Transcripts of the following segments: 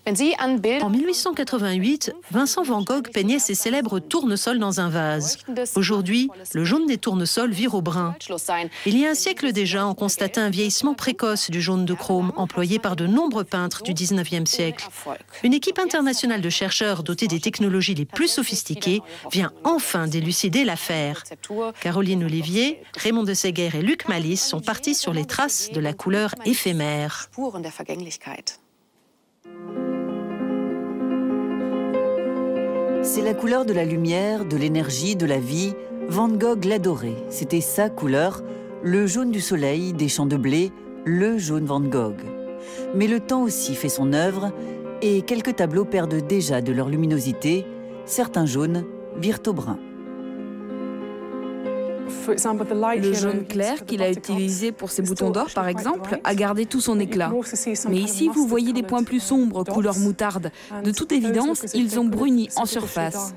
En 1888, Vincent van Gogh peignait ses célèbres tournesols dans un vase. Aujourd'hui, le jaune des tournesols vire au brun. Il y a un siècle déjà, on constatait un vieillissement précoce du jaune de chrome employé par de nombreux peintres du 19e siècle. Une équipe internationale de chercheurs dotée des technologies les plus sophistiquées vient enfin d'élucider l'affaire. Caroline Olivier, Raymond de Séguer et Luc Malice sont partis sur les traces de la couleur éphémère. C'est la couleur de la lumière, de l'énergie, de la vie. Van Gogh l'adorait. C'était sa couleur, le jaune du soleil, des champs de blé, le jaune Van Gogh. Mais le temps aussi fait son œuvre et quelques tableaux perdent déjà de leur luminosité. Certains jaunes virent au brun. Le jaune clair qu'il a utilisé pour ses boutons d'or, par exemple, a gardé tout son éclat. Mais ici, vous voyez des points plus sombres, couleur moutarde. De toute évidence, ils ont bruni en surface.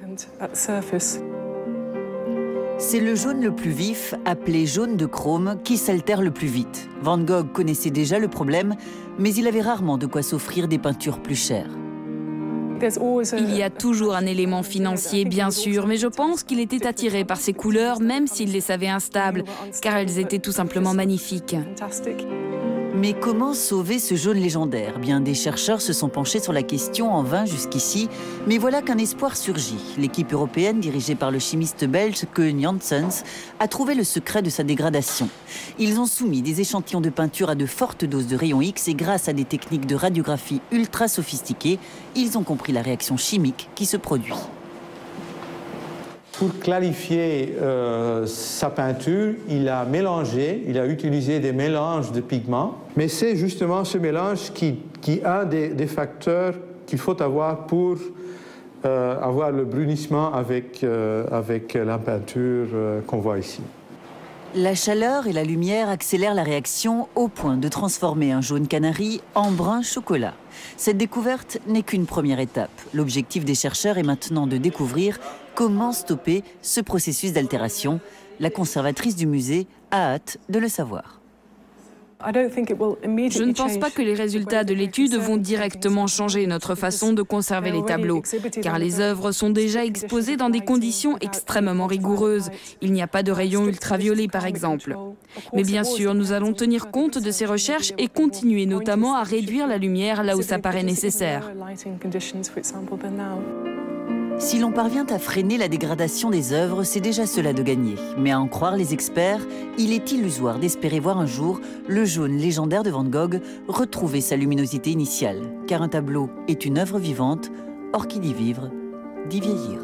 C'est le jaune le plus vif, appelé jaune de chrome, qui s'altère le plus vite. Van Gogh connaissait déjà le problème, mais il avait rarement de quoi s'offrir des peintures plus chères. Il y a toujours un élément financier, bien sûr, mais je pense qu'il était attiré par ces couleurs, même s'il les savait instables, car elles étaient tout simplement magnifiques. Mais comment sauver ce jaune légendaire? Bien des chercheurs se sont penchés sur la question en vain jusqu'ici, mais voilà qu'un espoir surgit. L'équipe européenne, dirigée par le chimiste belge Koen Janssens, a trouvé le secret de sa dégradation. Ils ont soumis des échantillons de peinture à de fortes doses de rayons X et grâce à des techniques de radiographie ultra sophistiquées, ils ont compris la réaction chimique qui se produit. Pour clarifier sa peinture, il a utilisé des mélanges de pigments. Mais c'est justement ce mélange qui est un des facteurs qu'il faut avoir pour avoir le brunissement avec la peinture qu'on voit ici. La chaleur et la lumière accélèrent la réaction au point de transformer un jaune canari en brun chocolat. Cette découverte n'est qu'une première étape. L'objectif des chercheurs est maintenant de découvrir comment stopper ce processus d'altération. La conservatrice du musée a hâte de le savoir. Je ne pense pas que les résultats de l'étude vont directement changer notre façon de conserver les tableaux, car les œuvres sont déjà exposées dans des conditions extrêmement rigoureuses. Il n'y a pas de rayons ultraviolets, par exemple. Mais bien sûr, nous allons tenir compte de ces recherches et continuer notamment à réduire la lumière là où ça paraît nécessaire. Si l'on parvient à freiner la dégradation des œuvres, c'est déjà cela de gagner. Mais à en croire les experts, il est illusoire d'espérer voir un jour le jaune légendaire de Van Gogh retrouver sa luminosité initiale. Car un tableau est une œuvre vivante, or qui dit vivre, dit vieillir.